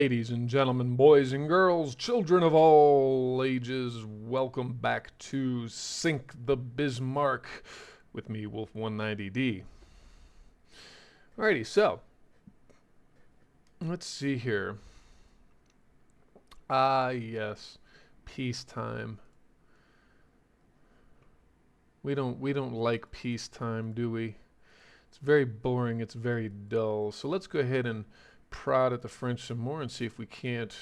Ladies and gentlemen, boys and girls, children of all ages, welcome back to Sink the Bismarck with me, Wolf 190D. Alrighty, so let's see here. Yes, peacetime. We don't like peacetime, do we? It's very boring. It's very dull. So let's go ahead and prod at the French some more and see if we can't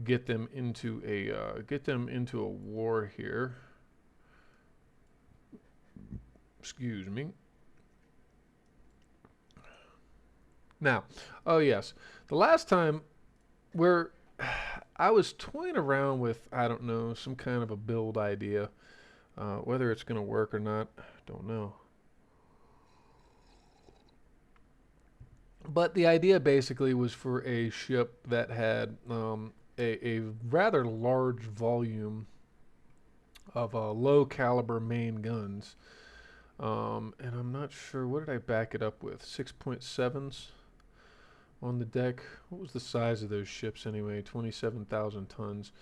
get them into a war here. Excuse me. Now, oh yes, the last time where I was toying around with, I don't know, some kind of a build idea. Whether it's going to work or not, don't know. But the idea basically was for a ship that had a rather large volume of low caliber main guns. And I'm not sure, what did I back it up with? 6.7s on the deck. What was the size of those ships anyway? 27,000 tons.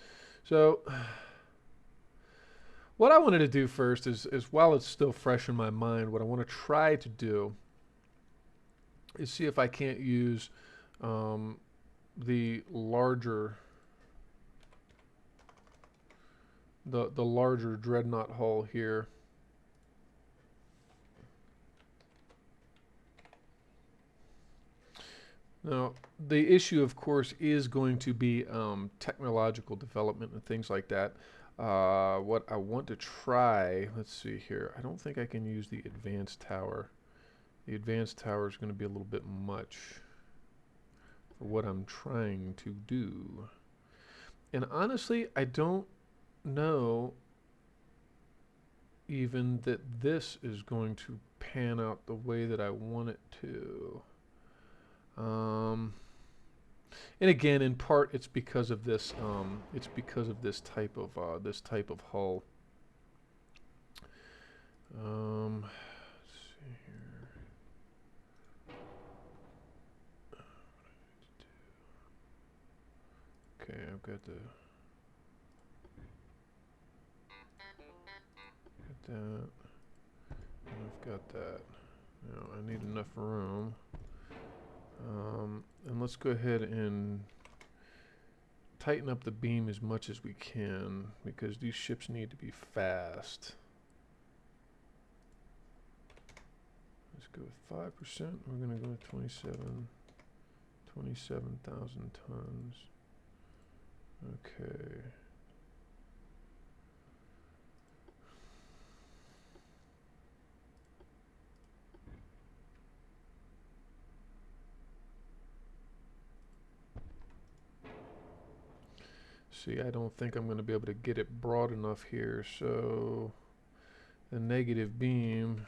So what I wanted to do first is while it's still fresh in my mind, what I want to try to do is see if I can't use um, the larger the larger dreadnought hull here. Now, the issue, of course, is going to be technological development and things like that. What I want to try, let's see here. I don't think I can use the advanced tower. The advanced tower is going to be a little bit much for what I'm trying to do. And honestly, I don't know even that this is going to pan out the way that I want it to. And again, in part, it's because of this. It's because of this type of hull. Let's see here. Okay, I've got that, and I've got that. Now I need enough room. And let's go ahead and tighten up the beam as much as we can because these ships need to be fast. Let's go with 5%. We're going to go with 27,000 tons. Okay. See, I don't think I'm going to be able to get it broad enough here, so the negative beam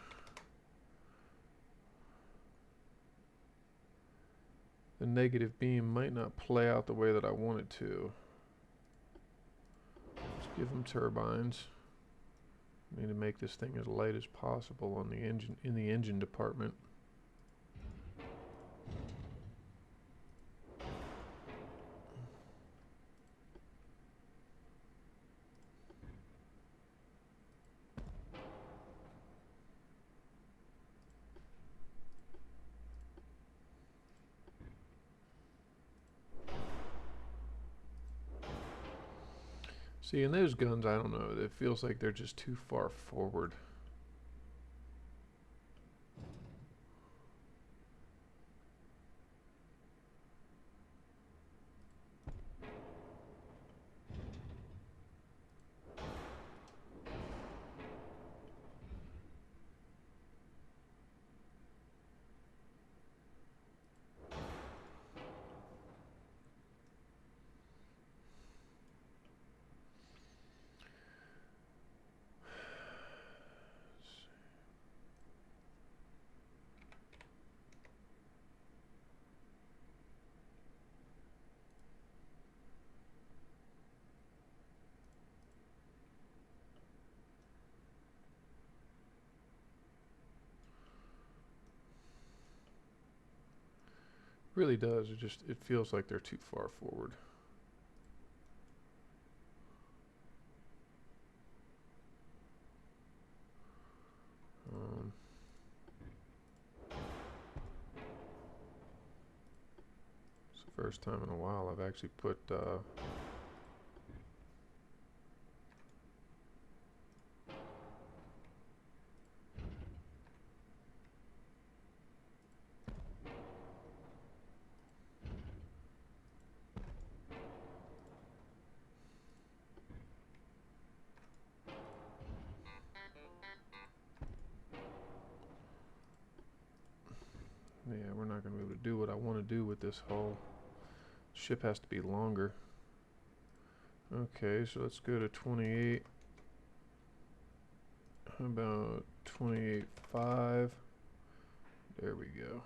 might not play out the way that I want it to. Let's give them turbines. Need to make this thing as light as possible on the engine, in the engine department. See, in those guns, I don't know, it feels like they're just too far forward. really does. It feels like they're too far forward. It's the first time in a while I've actually put yeah, we're not going to be able to do what I want to do with this hull. Ship has to be longer. Okay, so let's go to 28. How about 28.5? There we go.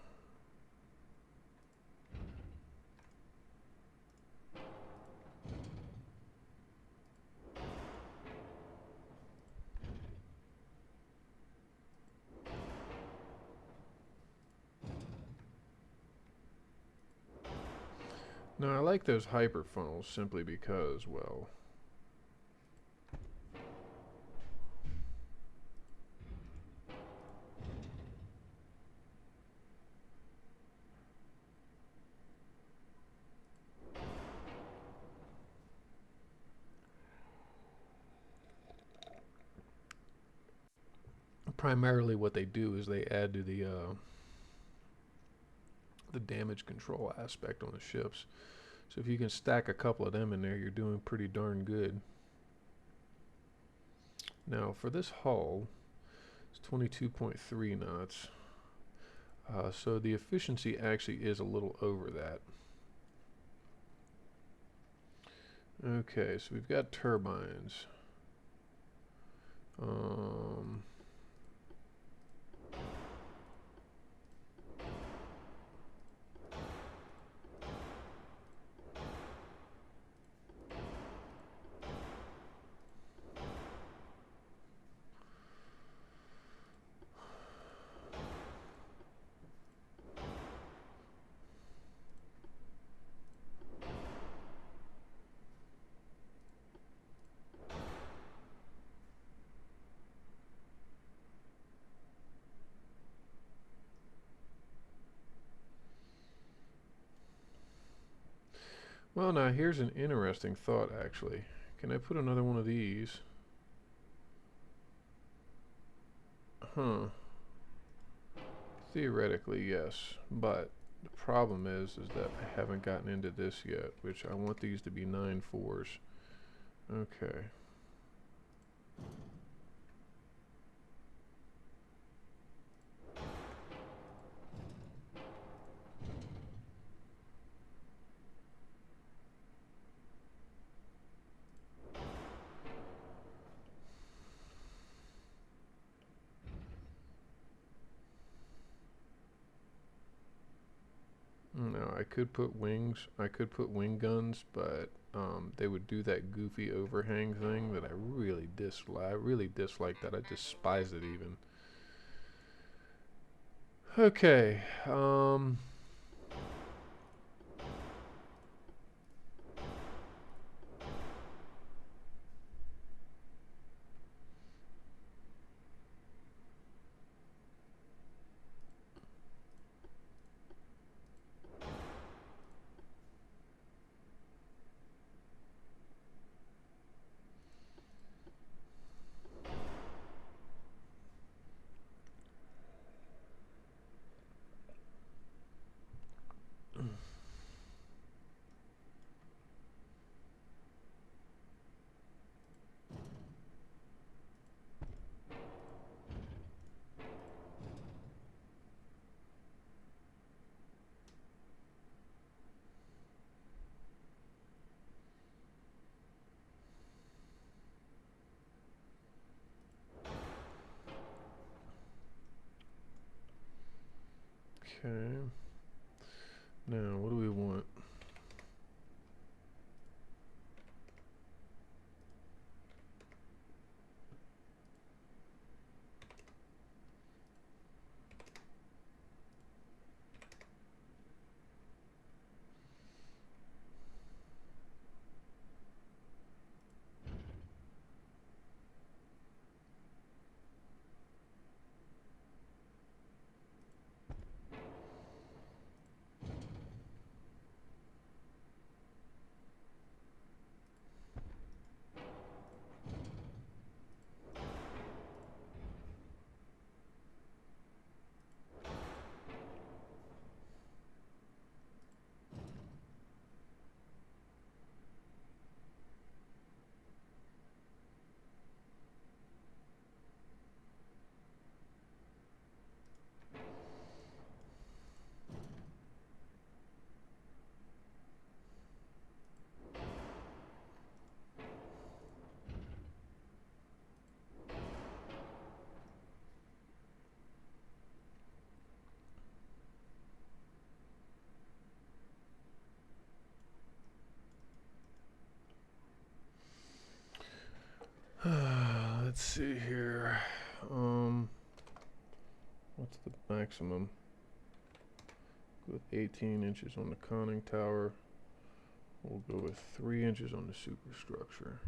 Now I like those hyper funnels simply because, well, primarily what they do is they add to the damage control aspect on the ships. So if you can stack a couple of them in there, you're doing pretty darn good. Now for this hull, it's 22.3 knots. So the efficiency actually is a little over that. Okay, so we've got turbines. Well, now here's an interesting thought, actually. Can I put another one of these? Huh. Theoretically, yes. But the problem is that I haven't gotten into this yet, which I want these to be 9.4s. Okay. No, I could put wings. I could put wing guns, but they would do that goofy overhang thing that I really dislike. I really dislike that. I despise it even. Okay. Okay. Now, what do we want? see here. What's the maximum? With 18 inches on the conning tower. We'll go with 3 inches on the superstructure.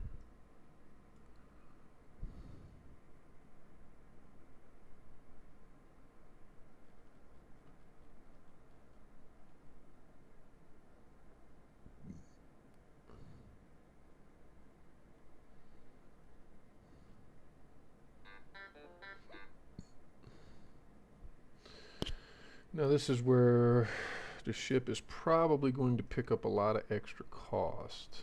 Now this is where the ship is probably going to pick up a lot of extra cost.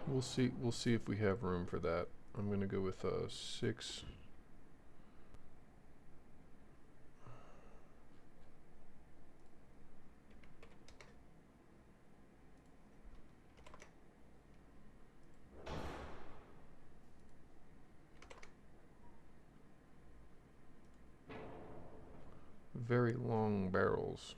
We'll see if we have room for that. I'm going to go with 6. Very long barrels.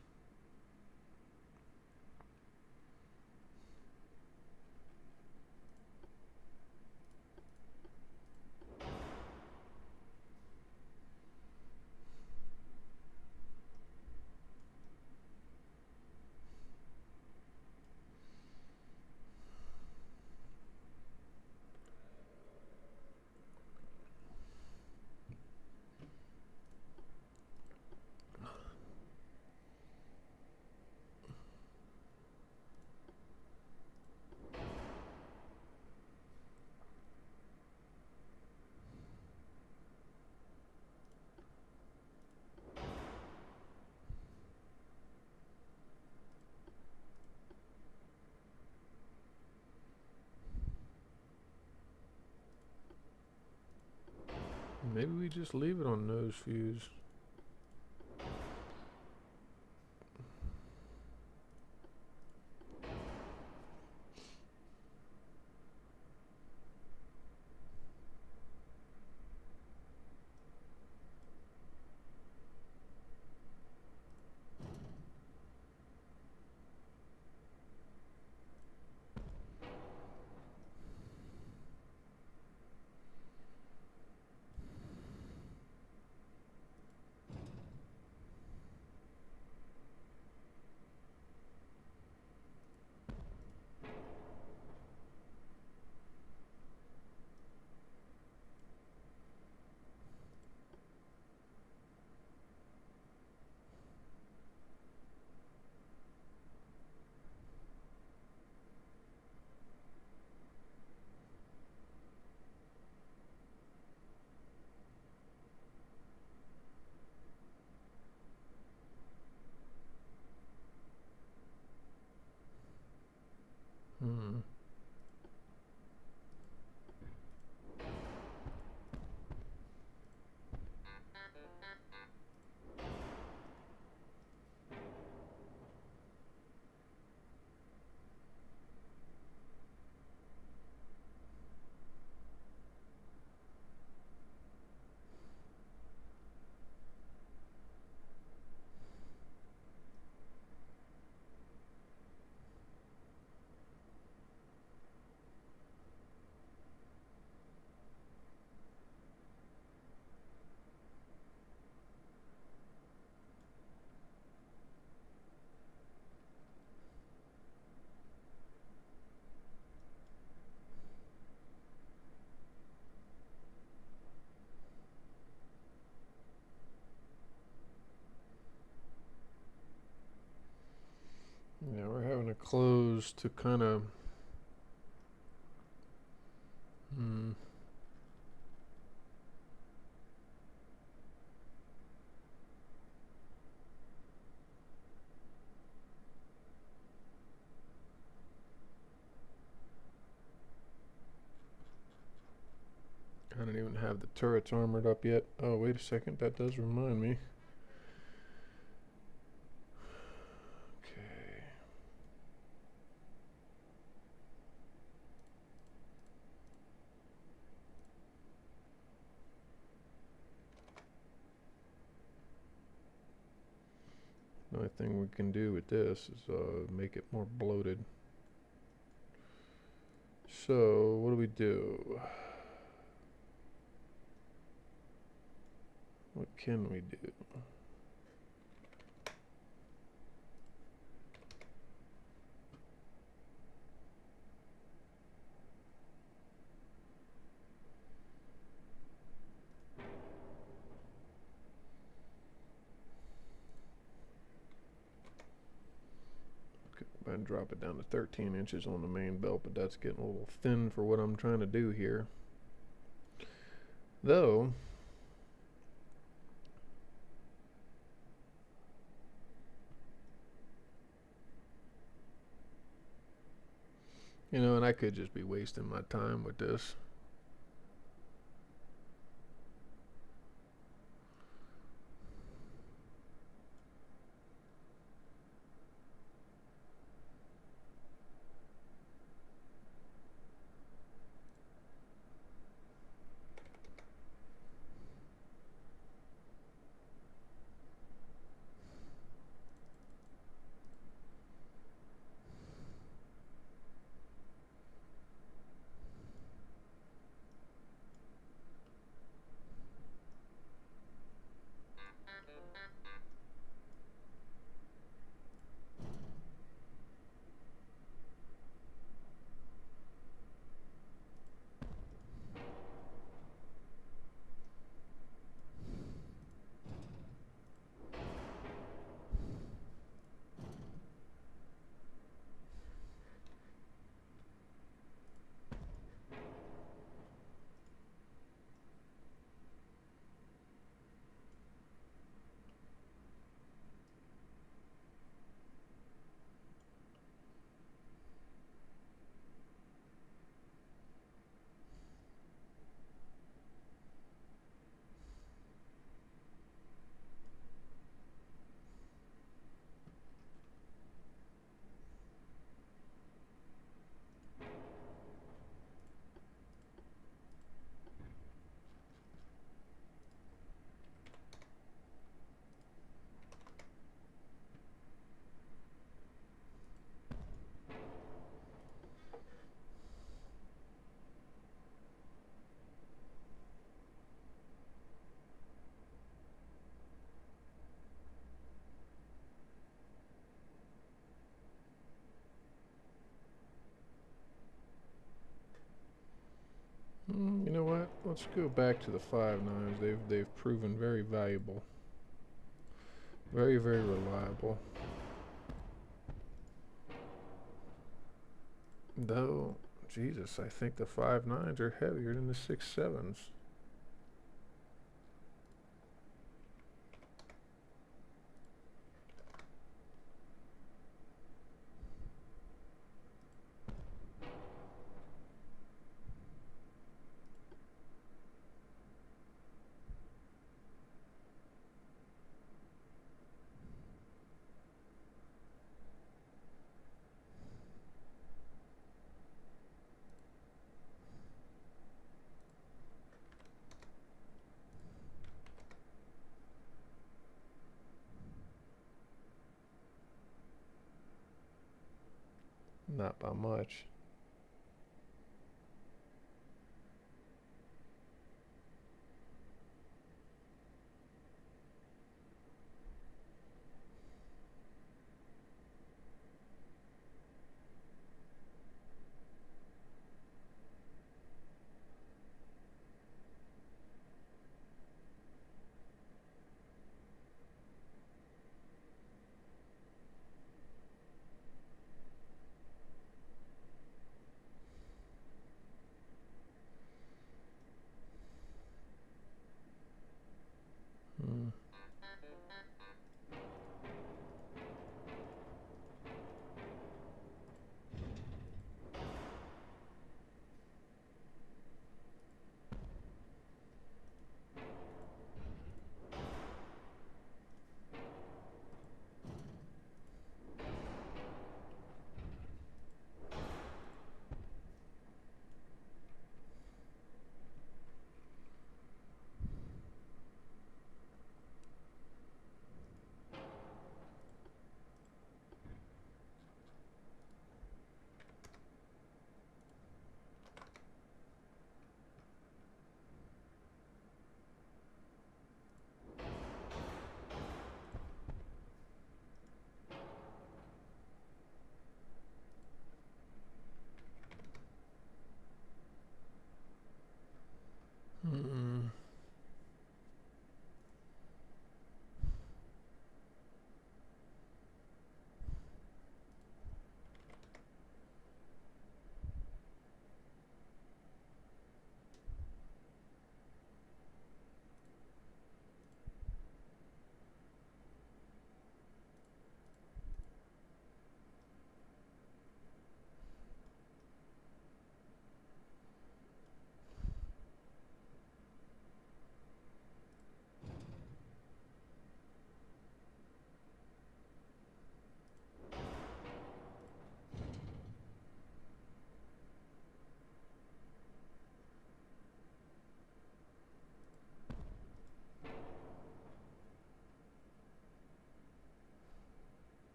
Maybe we just leave it on nose fuse. Hmm. Yeah, we're having to close to kind of. I don't even have the turrets armored up yet. Oh, wait a second. That does remind me. Okay. The only thing we can do with this is make it more bloated. So what do we do? What can we do? And drop it down to 13 inches on the main belt, but that's getting a little thin for what I'm trying to do here. Though, you know, and I could just be wasting my time with this. You know what? Let's go back to the 5.9s. They've proven very valuable, very reliable. Though, Jesus, I think the 5.9s are heavier than the 6.7s. Not by much.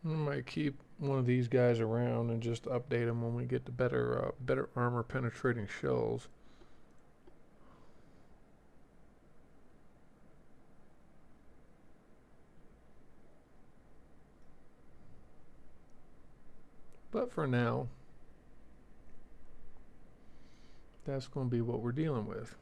I might keep one of these guys around and just update them when we get to better armor penetrating shells. But for now, that's going to be what we're dealing with.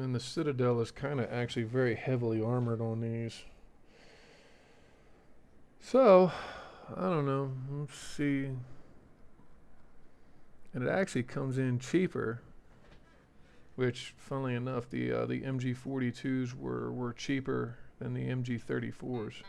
And the Citadel is kind of actually very heavily armored on these. So, I don't know. Let's see. And it actually comes in cheaper, which, funnily enough, the MG42s were cheaper than the MG34s.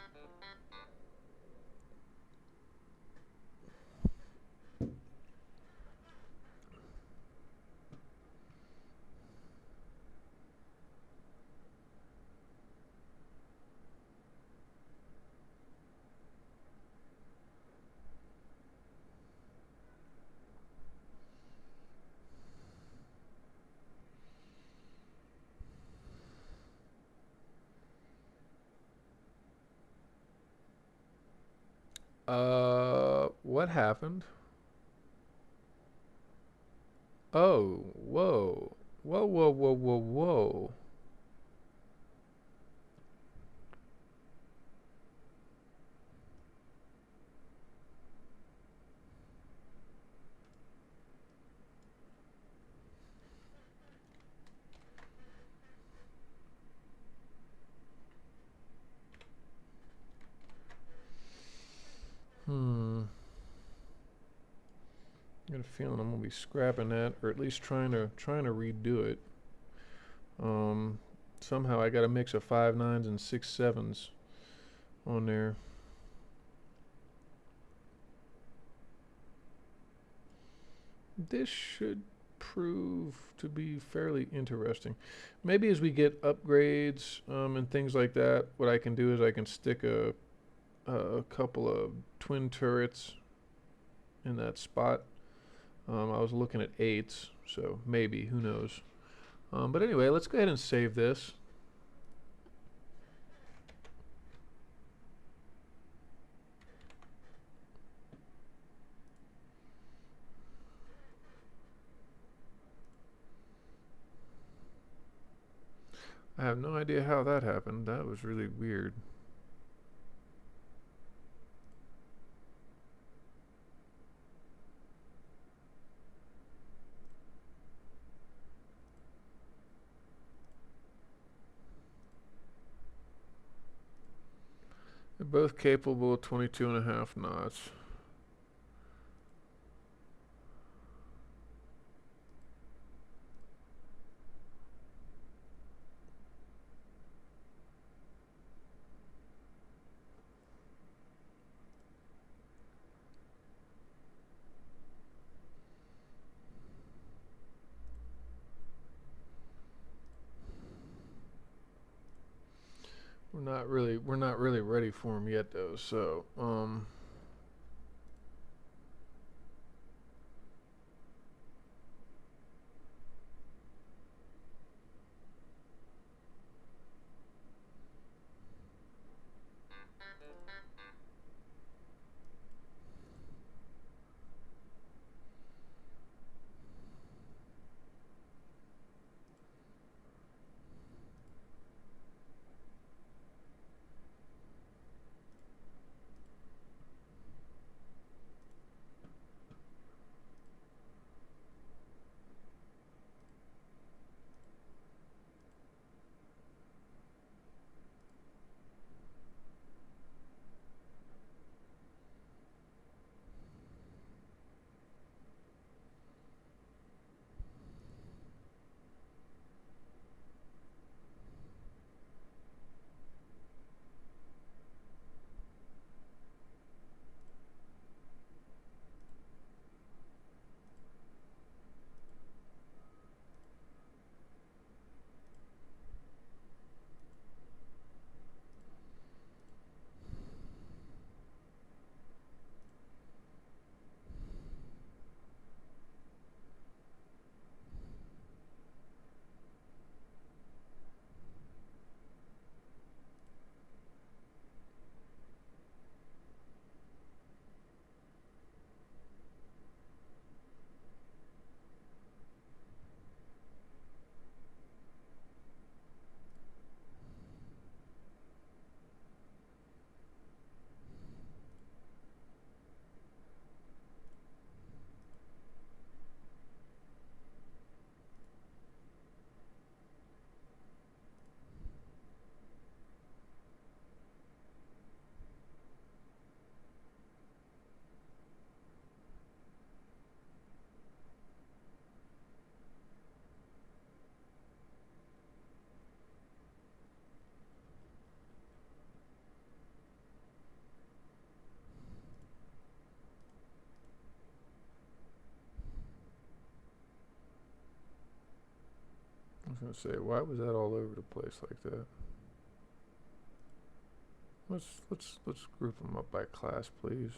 What happened? Oh, whoa. Whoa, whoa, whoa, whoa, whoa. I got a feeling I'm gonna be scrapping that, or at least trying to redo it. Um, Somehow I got a mix of 5.9s and 6.7s on there. This should prove to be fairly interesting. Maybe as we get upgrades and things like that, what I can do is I can stick a couple of twin turrets in that spot. I was looking at 8s, so maybe, who knows. But anyway, let's go ahead and save this. I have no idea how that happened. That was really weird. They're both capable of 22.5 knots. We're not really ready for them yet though. So, was gonna say, why was that all over the place like that? Let's group them up by class, please.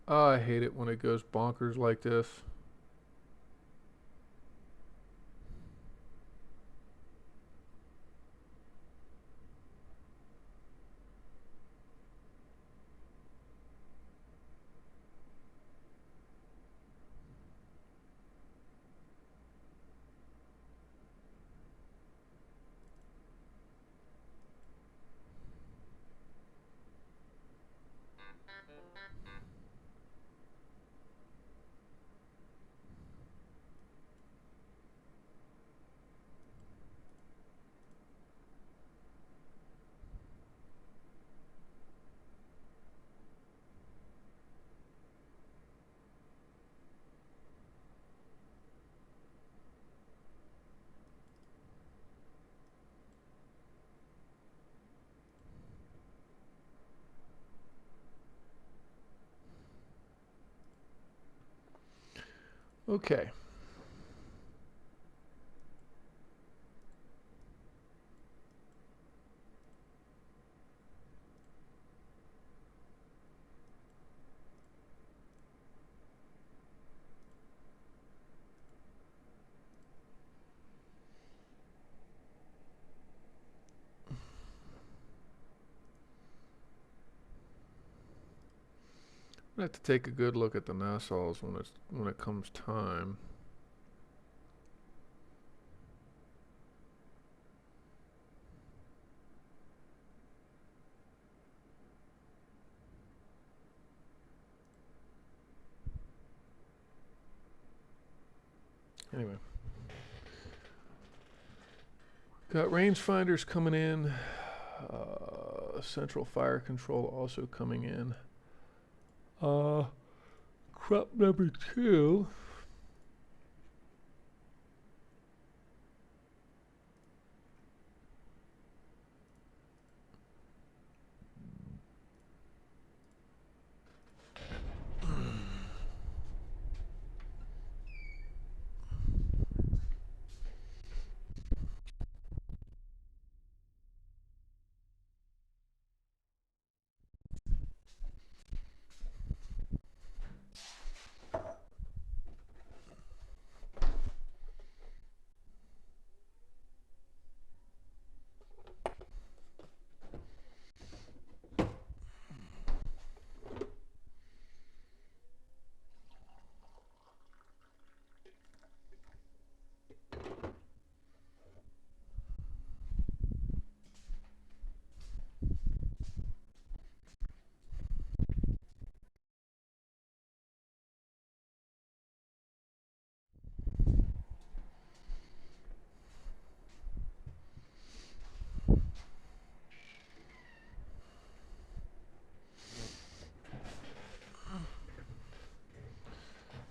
Oh, I hate it when it goes bonkers like this. Okay. I have to take a good look at the Nassaus when it comes time. Anyway, got rangefinders coming in. Central fire control also coming in. Crop number 2.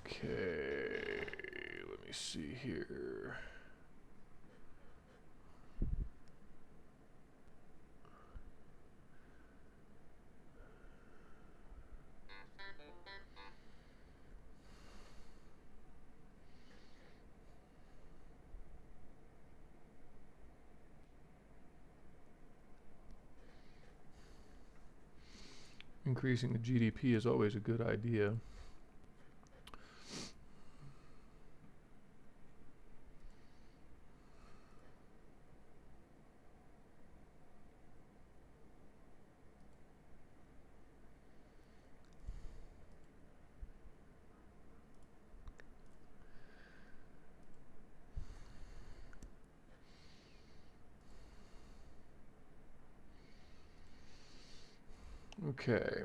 Okay, let me see here. Increasing the GDP is always a good idea. Okay.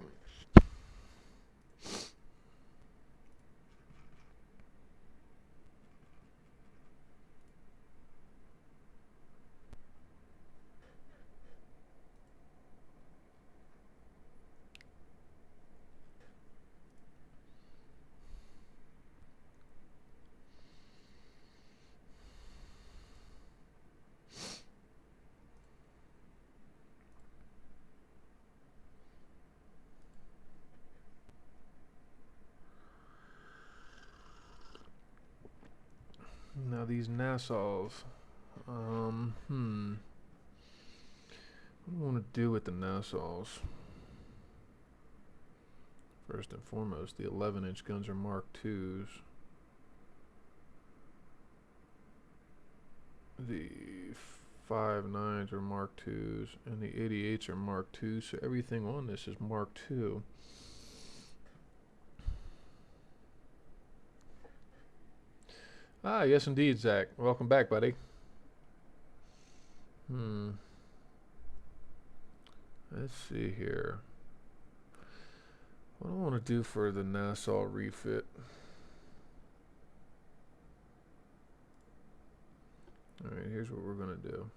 these Nassaus. What do I want to do with the Nassaus? First and foremost, the 11-inch guns are Mark IIs. The 5.9s are Mark IIs, and the 88s are Mark II, so everything on this is Mark II. Ah, yes indeed, Zach. Welcome back, buddy. Let's see here. What do I want to do for the Nassau refit? Alright, here's what we're going to do.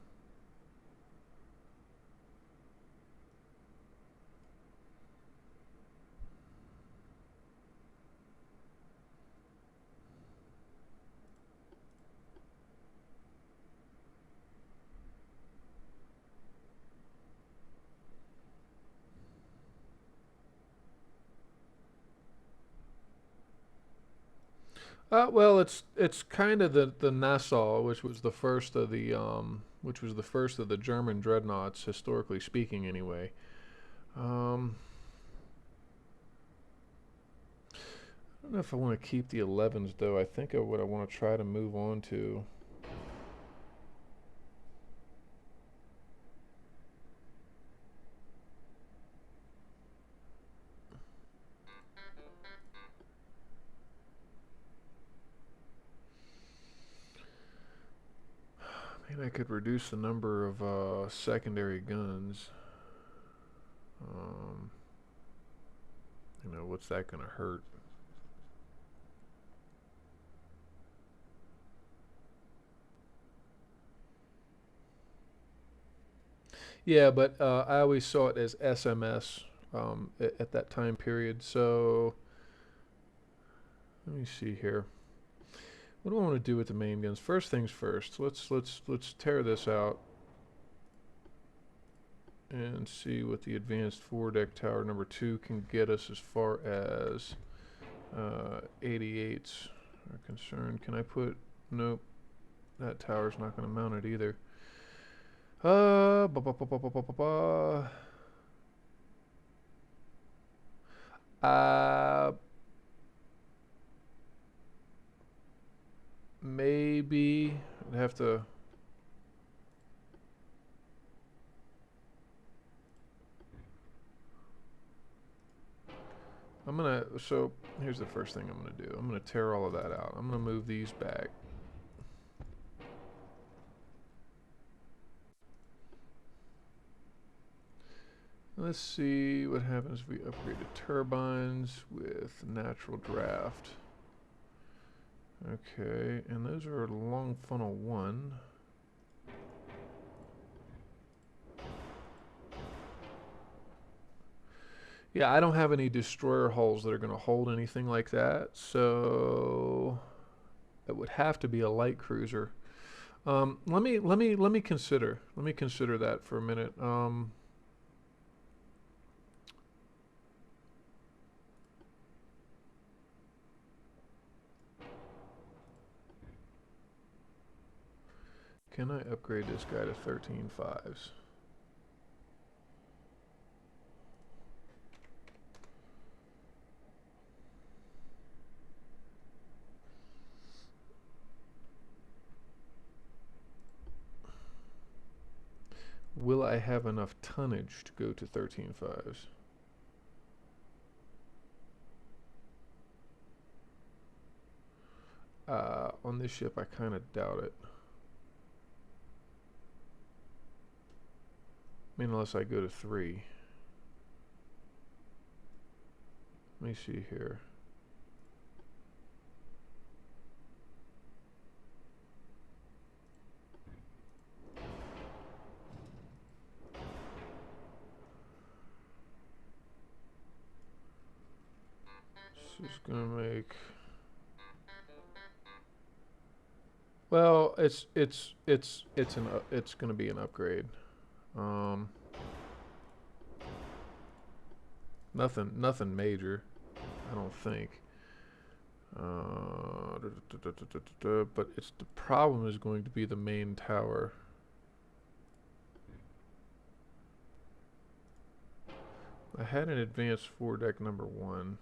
Well, it's kind of the Nassau, which was the first of the German dreadnoughts, historically speaking, anyway. I don't know if I want to keep the 11s though. I think what I want to try to move on to. Maybe I could reduce the number of secondary guns. What's that going to hurt? Yeah, but I always saw it as SMS at that time period. So let me see here. What do I want to do with the main guns? First things first. Let's tear this out and see what the advanced foredeck tower number 2 can get us as far as 88s are concerned. Can I put? Nope. That tower's not going to mount it either. Maybe I'd have to. So here's the first thing I'm gonna do. I'm gonna tear all of that out. I'm gonna move these back. Let's see what happens if we upgrade to turbines with natural draft. Okay, and those are long funnel 1. Yeah, I don't have any destroyer hulls that are going to hold anything like that, so it would have to be a light cruiser. Let me consider that for a minute. Can I upgrade this guy to 13.5s? Will I have enough tonnage to go to 13.5s? On this ship, I kind of doubt it. I mean, unless I go to 3. Let me see here. This is gonna make. Well, it's gonna be an upgrade. Nothing major, I don't think. But it's the problem is going to be the main tower. I had an advanced foredeck number 1.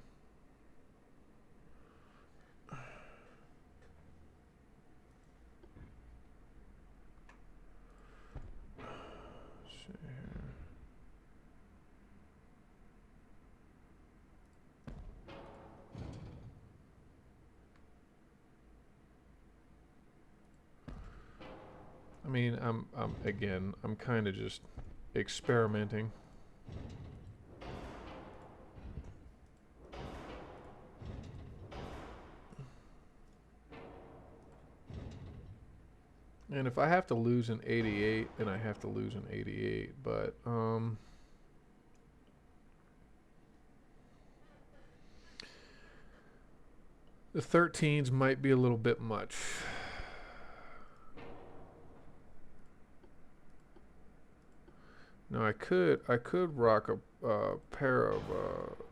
I mean, I'm kind of just experimenting. And if I have to lose an 88, then I have to lose an 88. But, the 13s might be a little bit much. Now I could rock a pair of,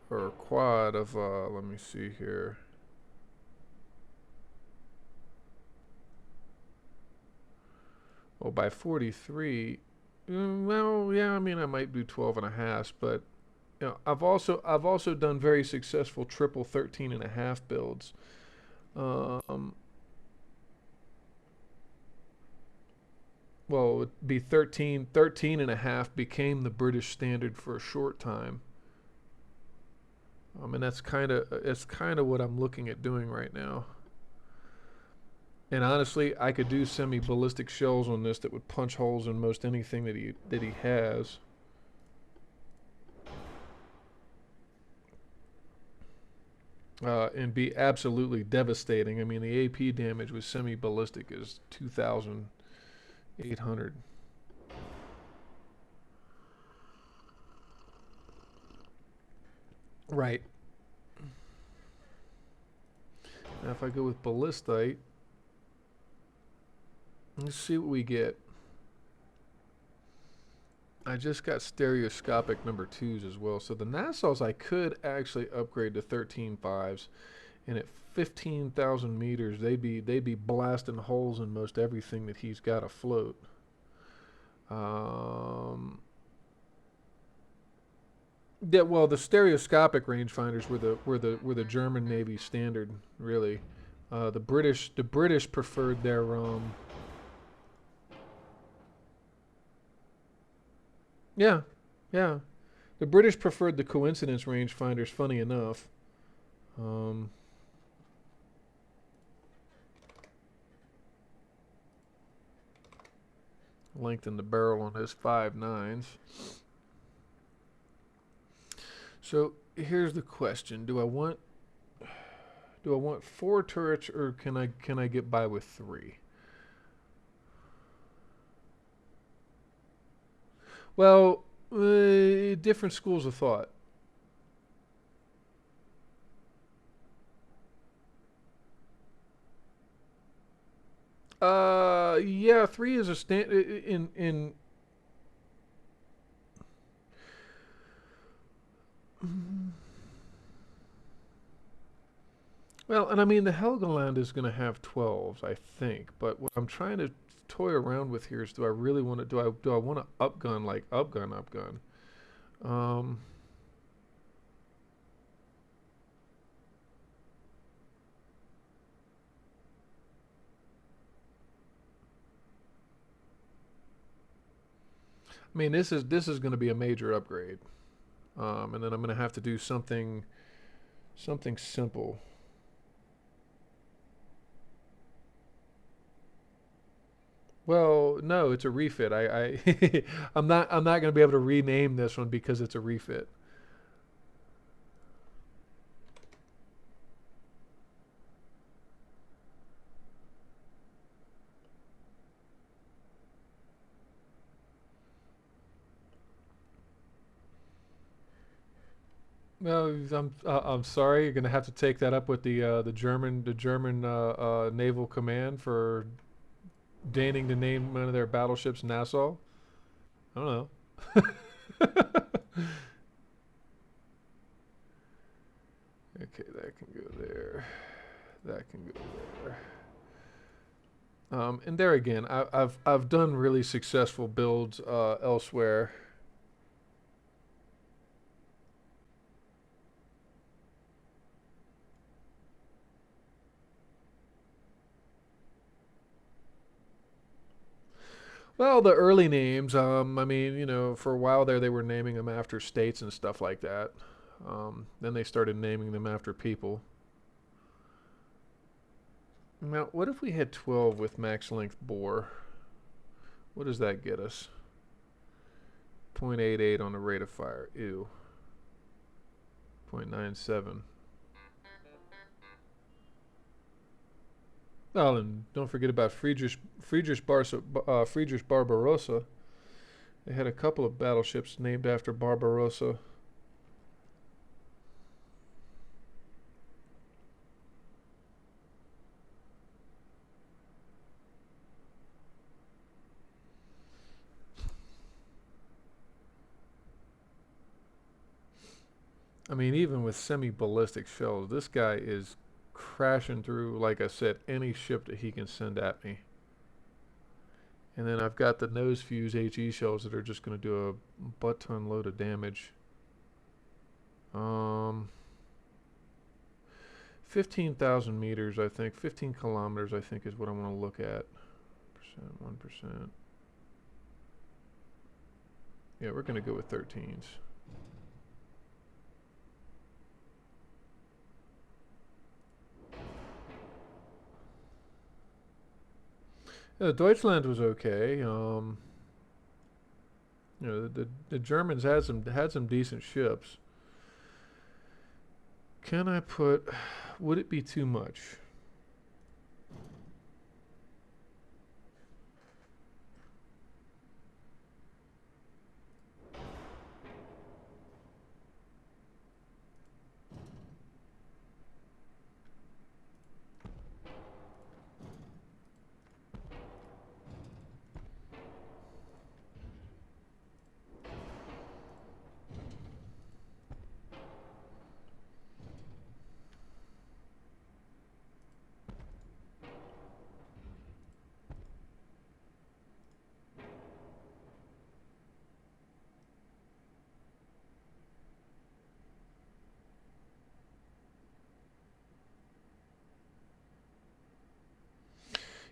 or a quad of, let me see here. Well, by 43, well, yeah, I mean, I might do 12 and a half, but you know, I've also done very successful triple 13 and a half builds. Well, it would be 13 and a half became the British standard for a short time. And it's kind of what I'm looking at doing right now. And honestly, I could do semi-ballistic shells on this that would punch holes in most anything that he has. And be absolutely devastating. I mean, the AP damage with semi-ballistic is 2,800. Right. Now, if I go with ballistite, let's see what we get. I just got stereoscopic number 2s as well. So the Nassaus I could actually upgrade to 13.5s, and at 15,000 meters, they'd be blasting holes in most everything that he's got afloat. Yeah, well, the stereoscopic rangefinders were the German Navy standard, really. The British preferred their yeah, yeah. The British preferred the coincidence rangefinders. Funny enough, um, lengthen the barrel on those 5.9s. So here's the question: do I want 4 turrets, or can I get by with 3? Well, different schools of thought. Yeah, 3 is a stand in. Well, and I mean the Helgoland is going to have 12s, I think. But what I'm trying to toy around with here is, do I really want to do I want to upgun, like upgun? Um, I mean this is going to be a major upgrade. And then I'm going to have to do something simple. Well, no, it's a refit. I'm not going to be able to rename this one because it's a refit. No, I'm sorry. You're going to have to take that up with the German naval command for deigning to name one of their battleships Nassau. I don't know. Okay, that can go there. That can go there. And there again, I've done really successful builds elsewhere. Well, the early names, I mean, you know, for a while there, they were naming them after states and stuff like that. Then they started naming them after people. Now, what if we had 12 with max length bore? What does that get us? 0.88 on the rate of fire. Ew. 0.97. Oh, and don't forget about Friedrich Barbarossa. They had a couple of battleships named after Barbarossa. I mean, even with semi-ballistic shells, this guy is crashing through, like I said, any ship that he can send at me. And then I've got the nose fuse HE shells that are just going to do a butt-ton load of damage. 15,000 meters, I think. 15 kilometers, I think, is what I want to look at. 1%. Yeah, we're going to go with 13s. Yeah, Deutschland was okay. You know, the Germans had some decent ships. Can I put? Would it be too much?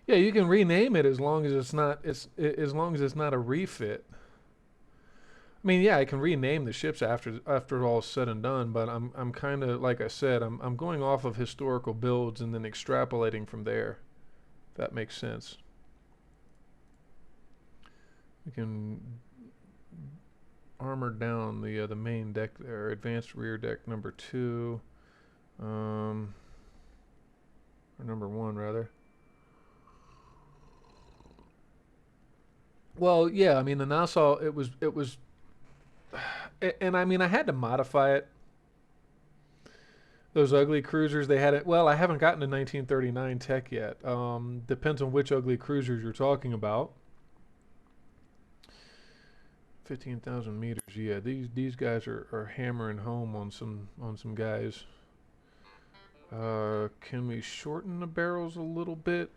Yeah, you can rename it as long as as long as it's not a refit. I mean, yeah, I can rename the ships after all's said and done, but I'm kind of like I said, I'm going off of historical builds and then extrapolating from there. If that makes sense. We can armor down the main deck there, advanced rear deck number 2, or number 1 rather. Well, yeah, I mean the Nassau, it was, and I mean I had to modify it. Those ugly cruisers they had it. Well, I haven't gotten to 1939 tech yet. Depends on which ugly cruisers you're talking about. 15,000 meters. Yeah, these guys are hammering home on some guys. Can we shorten the barrels a little bit?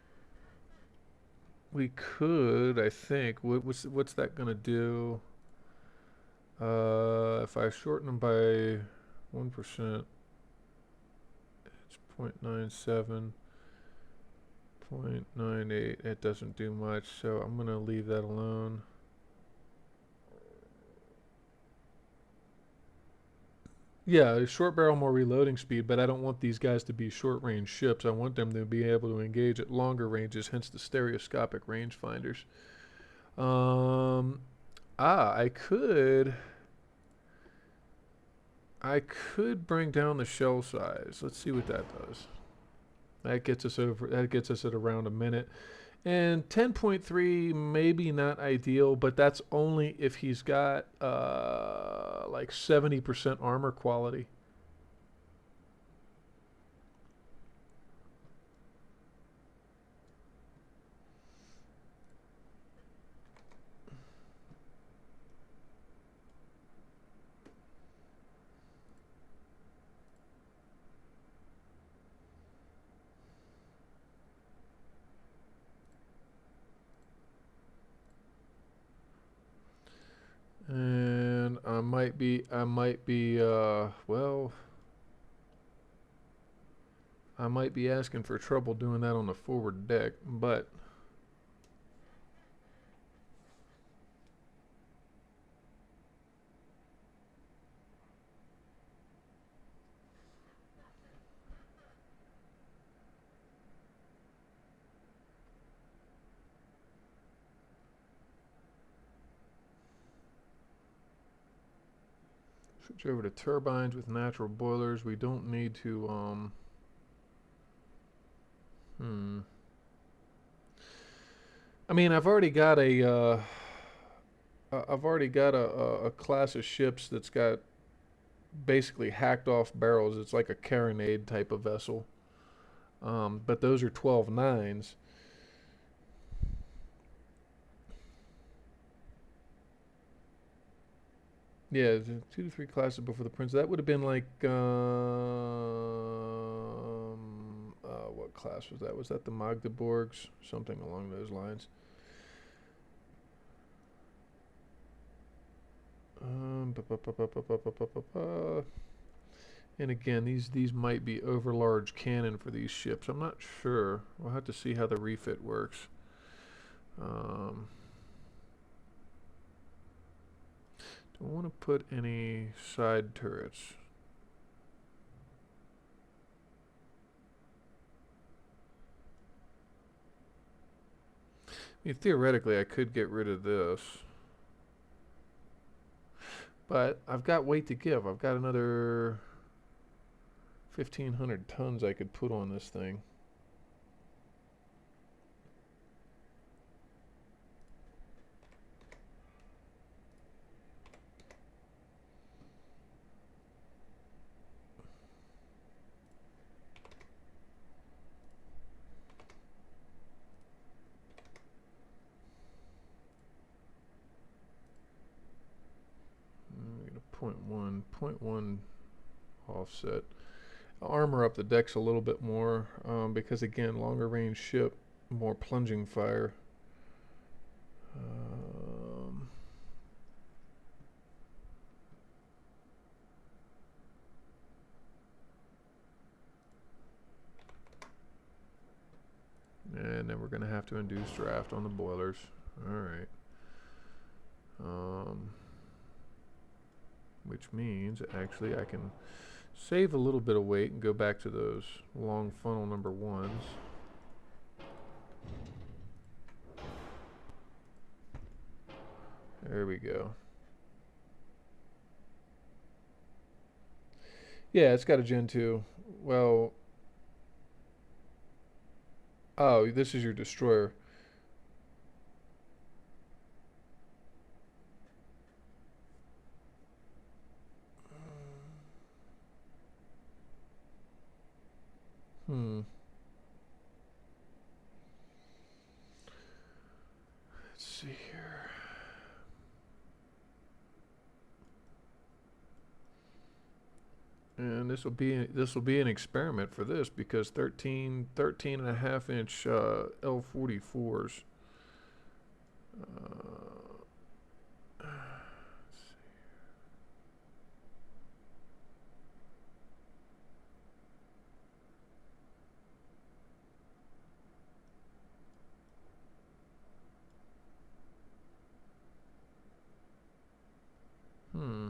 We could, I think. What's that gonna do? If I shorten them by 1%, it's 0.97, 0.98. It doesn't do much, so I'm gonna leave that alone. Yeah, short barrel, more reloading speed, but I don't want these guys to be short range ships. I want them to be able to engage at longer ranges, hence the stereoscopic rangefinders. Um, I could bring down the shell size. Let's see what that does. That gets us at around a minute. And 10.3 maybe not ideal, but that's only if he's got like 70% armor quality. And well, I might be asking for trouble doing that on the forward deck, but switch over to turbines with natural boilers. We don't need to, hmm. I mean, I've already got a class of ships that's got basically hacked off barrels. It's like a carronade type of vessel. But those are 12 nines. Yeah, 2 to 3 classes before the Prince. That would have been like, what class was that? Was that the Magdeburgs? Something along those lines. And again, these might be over large cannon for these ships. I'm not sure. We'll have to see how the refit works. Um, don't want to put any side turrets. I mean, theoretically, I could get rid of this. But I've got weight to give. I've got another 1,500 tons I could put on this thing. Point one offset. I'll armor up the decks a little bit more because again, longer range ship, more plunging fire. Um, and then we're going to have to induce draft on the boilers. All right. Which means actually I can save a little bit of weight and go back to those long funnel number ones. There we go. Yeah, it's got a Gen 2. Well, oh, this is your destroyer. Hmm. Let's see here. And this will be an experiment for this because 13 and a half inch L44s. Hmm.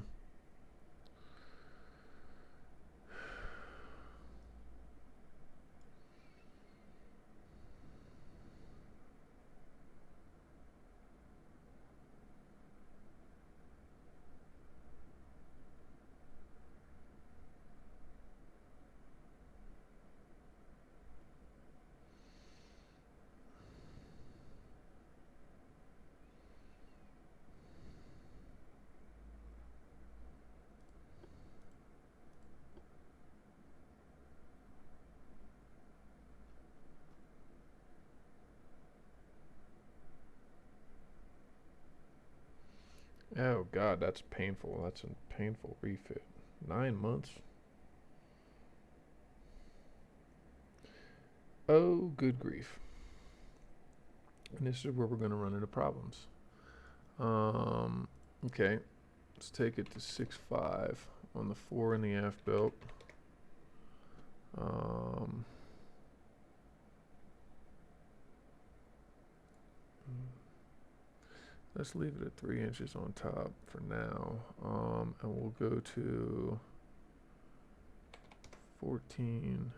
Oh God, that's painful. That's a painful refit. 9 months. Oh, good grief. And this is where we're going to run into problems. Um, Okay, let's take it to 6.5 on the fore and the aft belt. Let's leave it at 3 inches on top for now. And we'll go to 14.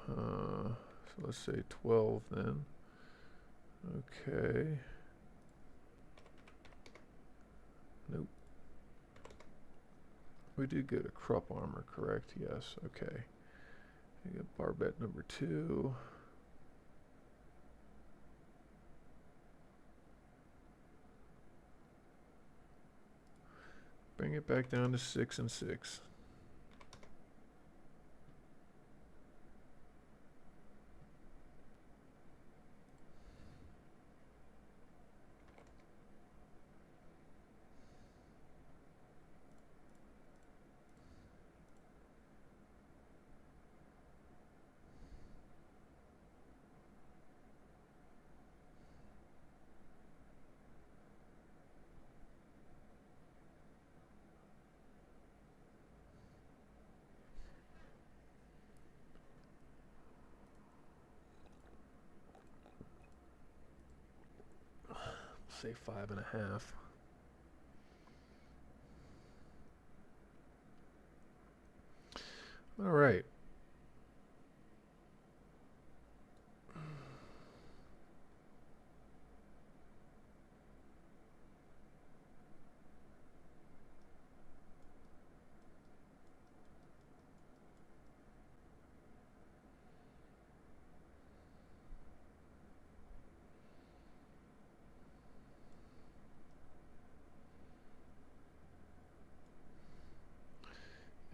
So let's say 12 then. Okay. Nope. We did go to Krupp armor, correct? Yes. Okay. I got barbette number 2. Bring it back down to 6 and 6. Say 5.5. All right.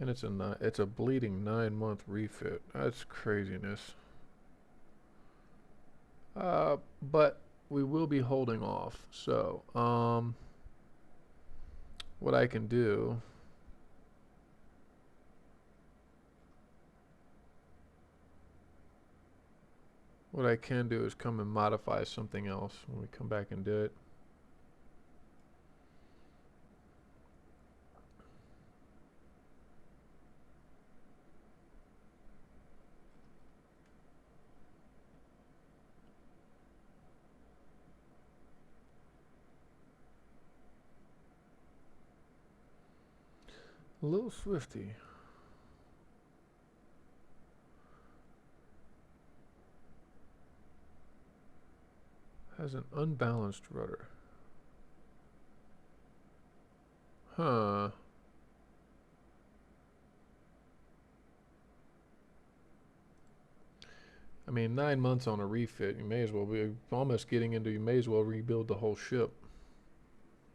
And it's a bleeding 9-month refit. That's craziness. But we will be holding off. So, what I can do, is come and modify something else when we come back and do it. A little swifty. Has an unbalanced rudder. Huh. I mean, 9 months on a refit, you may as well be almost getting into, you may as well rebuild the whole ship.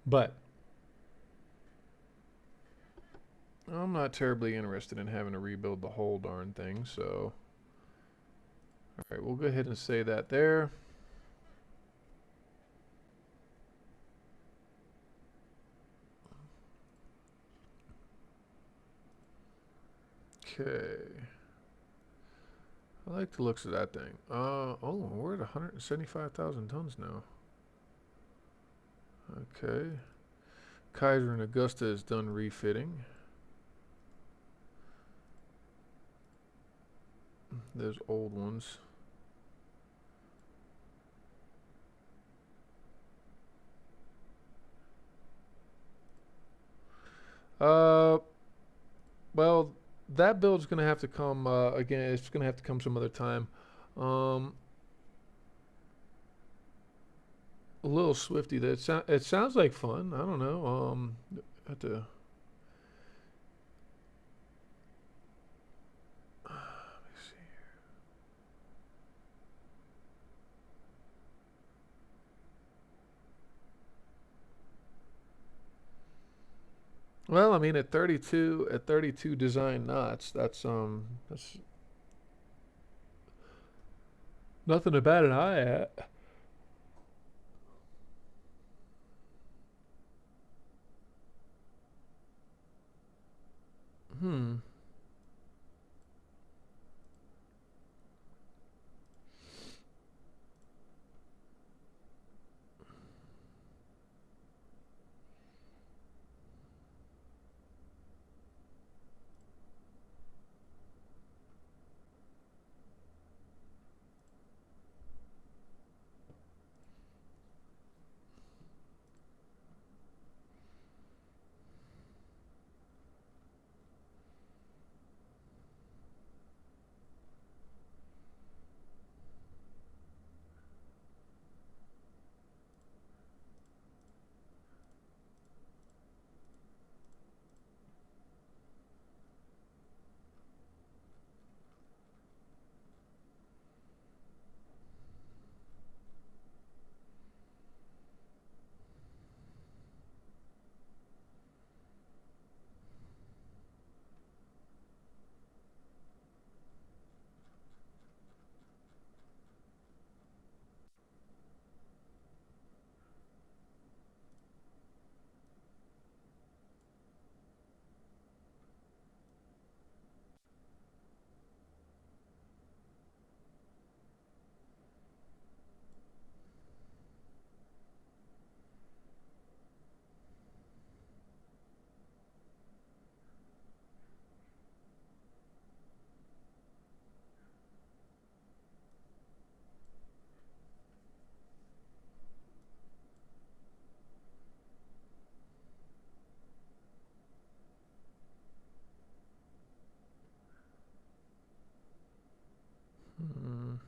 But I'm not terribly interested in having to rebuild the whole darn thing, so. Alright, we'll go ahead and say that there. Okay. I like the looks of that thing. Oh, we're at 175,000 tons now. Okay. Kaiser and Augusta is done refitting. Those old ones. Well, that build's gonna have to come again. It's gonna have to come some other time. A little swifty. It sounds like fun. I don't know. Have to. Let me see. Well, I mean, at 32 design knots, that's nothing to bat an eye at. Hmm. Mm.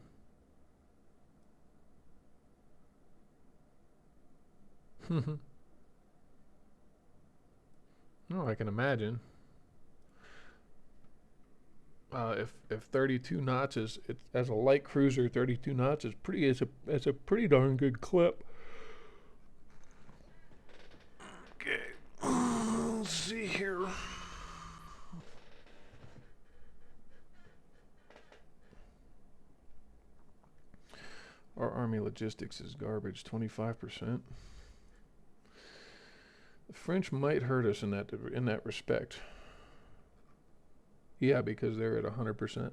No, I can imagine. If 32 knots is it, as a light cruiser, 32 knots is pretty is a pretty darn good clip. Okay, let's see here. Our Army logistics is garbage, 25%. The French might hurt us in that respect. Yeah, because they're at 100%.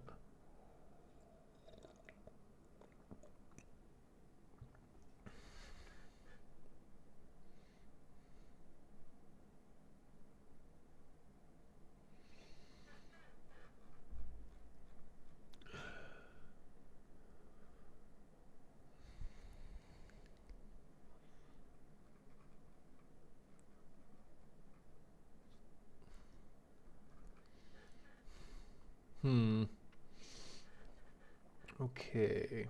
Hmm. Okay.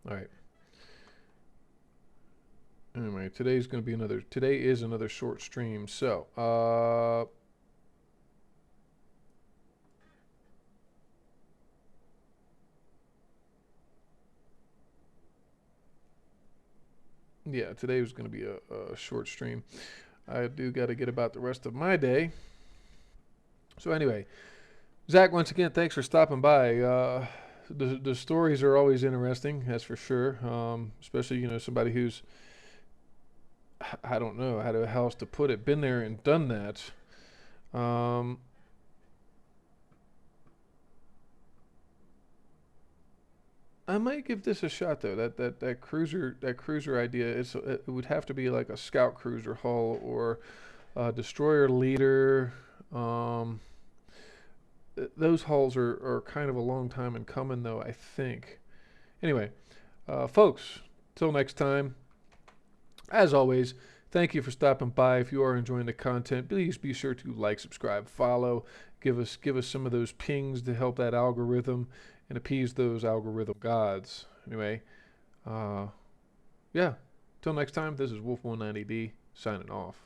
All right. Anyway, today is another short stream. So, yeah, today was going to be a short stream. I do got to get about the rest of my day. So anyway, Zach, once again, thanks for stopping by. The stories are always interesting, that's for sure. Especially somebody who's, I don't know how else to put it, been there and done that. Um, I might give this a shot though. That cruiser idea. It would have to be like a scout cruiser hull or a destroyer leader. Um, those hulls are kind of a long time in coming though. I think. Anyway, folks, till next time. As always, thank you for stopping by. If you are enjoying the content, please be sure to like, subscribe, follow. Give us some of those pings to help that algorithm and appease those algorithm gods. Anyway, uh, yeah. Till next time, this is Wolf190D signing off.